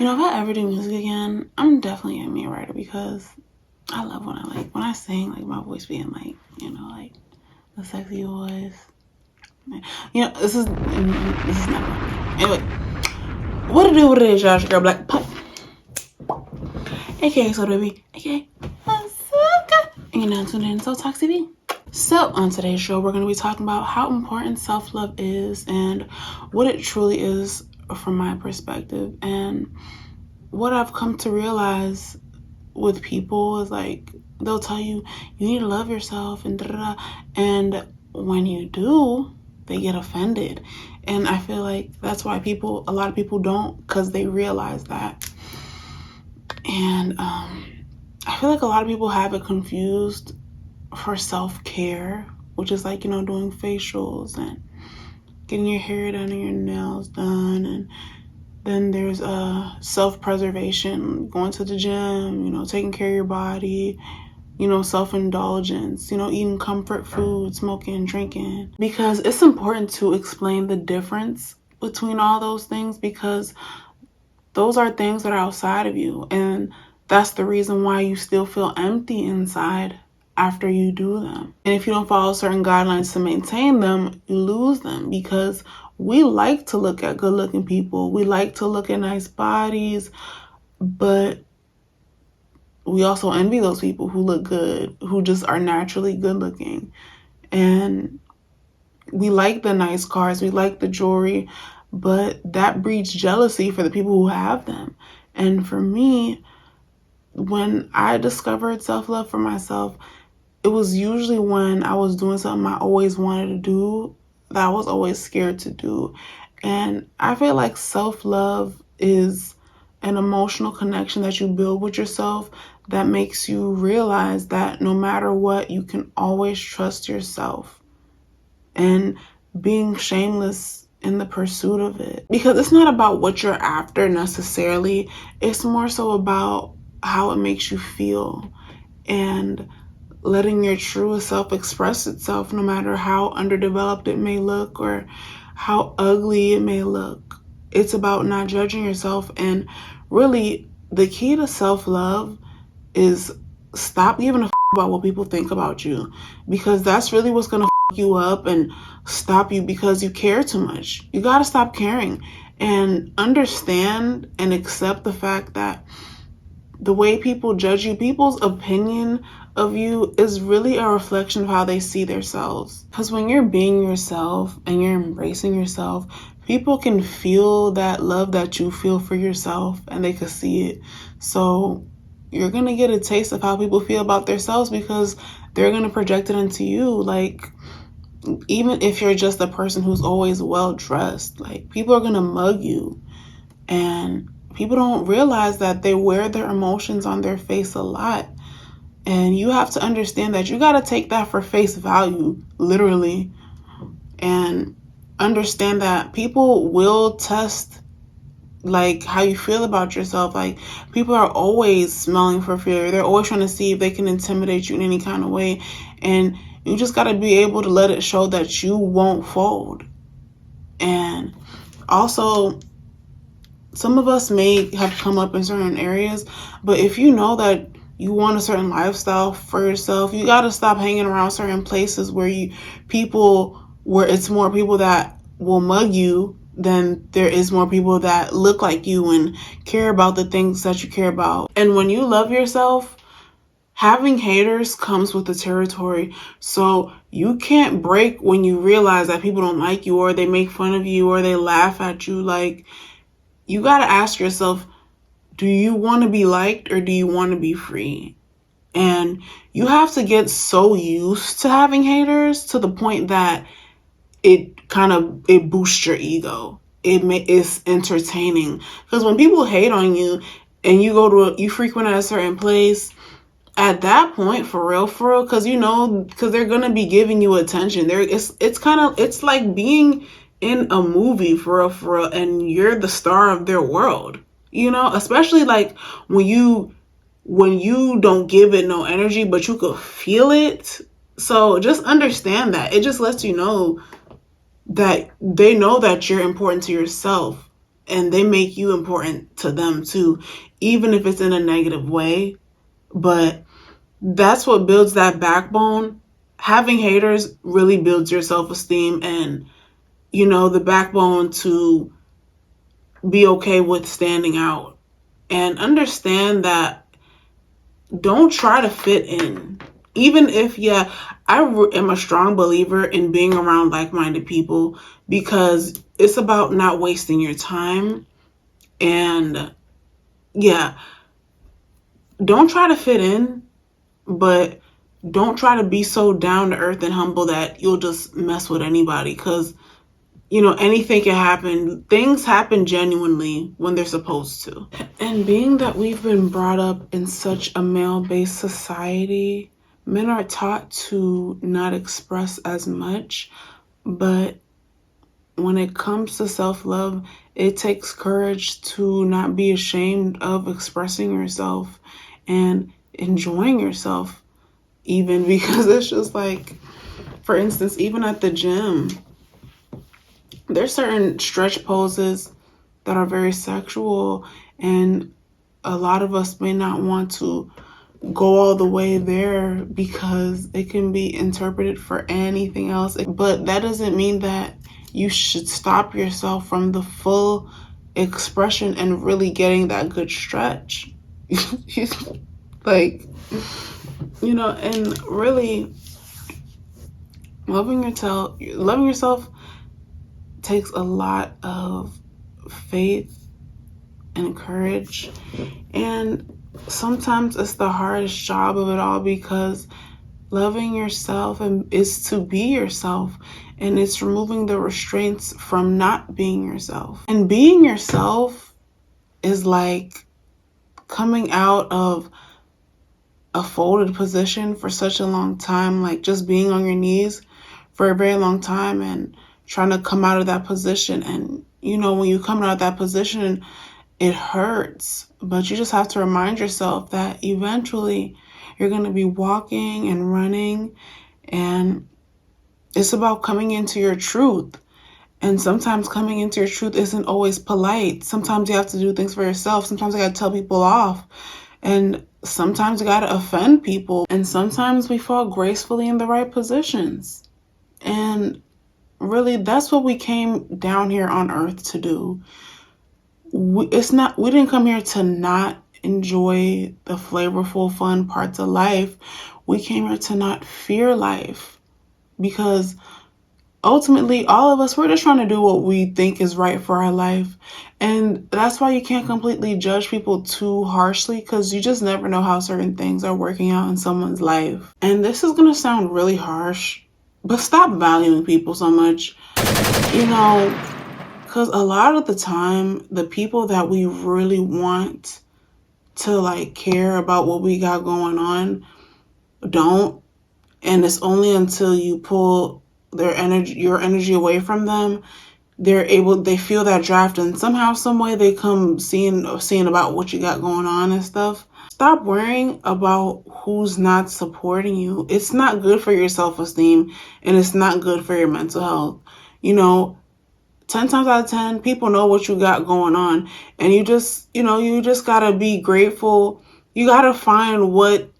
If I ever do music again, I'm definitely gonna be a writer because I love when I sing, like my voice being like, like the sexy voice. This is not funny. Anyway, what it is, y'all? Girl Black Pop, aka Soda Baby, aka Asuka, and you're now tuned in to Talk TV. So on today's show, we're going to be talking about how important self-love is and what it truly is from my perspective. And what I've come to realize with people is like, they'll tell you, you need to love yourself and da-da-da. And when you do, they get offended. And I feel like that's why a lot of people don't, because they realize that. And I feel like a lot of people have it confused for self-care, which is like, doing facials and getting your hair done and your nails done. And then there's self-preservation, going to the gym, taking care of your body, self-indulgence, eating comfort food, smoking, drinking. Because it's important to explain the difference between all those things, because those are things that are outside of you. And that's the reason why you still feel empty inside after you do them. And if you don't follow certain guidelines to maintain them, you lose them, because we like to look at good looking people. We like to look at nice bodies, but we also envy those people who look good, who just are naturally good looking. And we like the nice cars, we like the jewelry, but that breeds jealousy for the people who have them. And for me, when I discovered self-love for myself, it was usually when I was doing something I always wanted to do that I was always scared to do. And I feel like self-love is an emotional connection that you build with yourself that makes you realize that no matter what, you can always trust yourself, and being shameless in the pursuit of it. Because it's not about what you're after necessarily. It's more so about how it makes you feel, and letting your truest self express itself, no matter how underdeveloped it may look or how ugly it may look. It's about not judging yourself. And really, the key to self-love is stop giving a about what people think about you, because that's really what's going to you up and stop you, because you care too much. You got to stop caring and understand and accept the fact that the way people judge you, people's opinion of you is really a reflection of how they see themselves. Because when you're being yourself and you're embracing yourself, people can feel that love that you feel for yourself, and they can see it. So you're going to get a taste of how people feel about themselves, because they're going to project it into you. Like, even if you're just a person who's always well dressed, like, people are going to mug you. And people don't realize that they wear their emotions on their face a lot. And you have to understand that you got to take that for face value, literally. And understand that people will test, like, how you feel about yourself. Like, people are always smelling for fear. They're always trying to see if they can intimidate you in any kind of way. And you just got to be able to let it show that you won't fold. And also, some of us may have come up in certain areas, but if you know that you want a certain lifestyle for yourself, you got to stop hanging around certain places where it's more people that will mug you than there is more people that look like you and care about the things that you care about. And when you love yourself, having haters comes with the territory. So you can't break when you realize that people don't like you, or they make fun of you, or they laugh at you. Like, you got to ask yourself, do you want to be liked, or do you want to be free? And you have to get so used to having haters to the point that it boosts your ego. It's entertaining, because when people hate on you and you frequent at a certain place, at that point, for real, because they're gonna be giving you attention. It's like being in a movie, for real, and you're the star of their world. Especially like when you don't give it no energy, but you could feel it. So just understand that. It just lets you know that they know that you're important to yourself, and they make you important to them too, even if it's in a negative way. But that's what builds that backbone. Having haters really builds your self-esteem and, the backbone to be okay with standing out. And understand that don't try to fit in. Even if, I am a strong believer in being around like-minded people, because it's about not wasting your time. And don't try to fit in, but don't try to be so down to earth and humble that you'll just mess with anybody, because anything can happen. Things happen genuinely when they're supposed to. And being that we've been brought up in such a male-based society, men are taught to not express as much. But when it comes to self-love, it takes courage to not be ashamed of expressing yourself and enjoying yourself, even, because it's just like, for instance, even at the gym, there's certain stretch poses that are very sexual, and a lot of us may not want to go all the way there because it can be interpreted for anything else. But that doesn't mean that you should stop yourself from the full expression and really getting that good stretch. Like, and really loving yourself takes a lot of faith and courage. And sometimes it's the hardest job of it all, because loving yourself is to be yourself, and it's removing the restraints from not being yourself. And being yourself is like coming out of a folded position for such a long time, like just being on your knees for a very long time and trying to come out of that position. And when you come out of that position, it hurts, but you just have to remind yourself that eventually you're going to be walking and running, and it's about coming into your truth. And sometimes coming into your truth isn't always polite. Sometimes you have to do things for yourself. Sometimes you got to tell people off, and sometimes you got to offend people, and sometimes we fall gracefully in the right positions. And really, that's what we came down here on earth to do. We didn't come here to not enjoy the flavorful, fun parts of life. We came here to not fear life, because ultimately all of us, we're just trying to do what we think is right for our life. And that's why you can't completely judge people too harshly, because you just never know how certain things are working out in someone's life. And this is going to sound really harsh, but stop valuing people so much, because a lot of the time, the people that we really want to care about what we got going on don't. And it's only until you pull your energy away from them, they feel that draft, and somehow, some way they come seeing about what you got going on and stuff. Stop worrying about who's not supporting you. It's not good for your self-esteem, and it's not good for your mental health. 10 times out of 10, people know what you got going on, and you just gotta be grateful. You gotta find what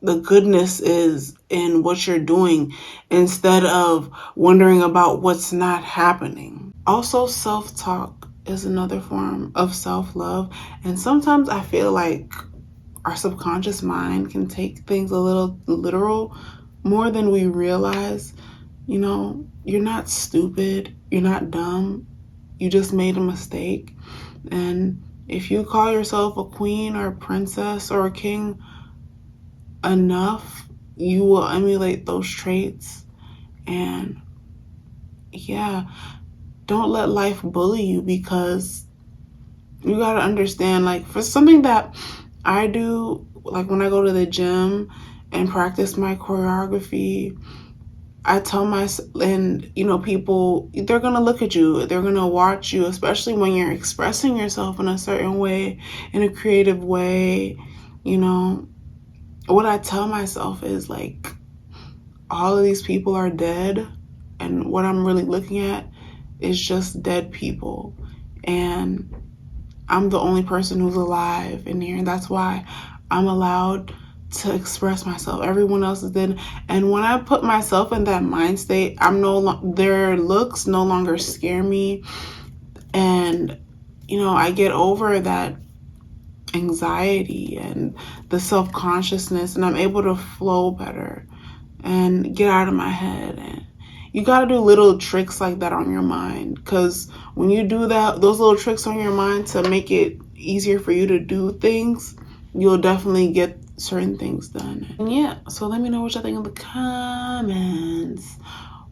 the goodness is in what you're doing, instead of wondering about what's not happening. Also, self-talk is another form of self-love. And sometimes I feel like our subconscious mind can take things a little literal, more than we realize. You're not stupid. You're not dumb. You just made a mistake. And if you call yourself a queen or a princess or a king enough, you will emulate those traits. And don't let life bully you, because you got to understand, for something that I do, when I go to the gym and practice my choreography, I tell myself, and people, they're going to look at you, they're going to watch you, especially when you're expressing yourself in a certain way, in a creative way. What I tell myself is all of these people are dead, and what I'm really looking at is just dead people. and I'm the only person who's alive in here, and that's why I'm allowed to express myself. Everyone else is dead. And when I put myself in that mind state, their looks no longer scare me, and I get over that anxiety and the self-consciousness, and I'm able to flow better and get out of my head. And you got to do little tricks like that on your mind, because when you do those little tricks on your mind to make it easier for you to do things, you'll definitely get certain things done. And yeah, so let me know what you think in the comments.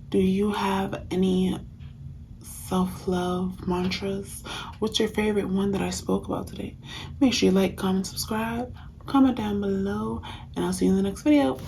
Do you have any self-love mantras? What's your favorite one that I spoke about today? Make sure you like, comment, subscribe, comment down below, and I'll see you in the next video.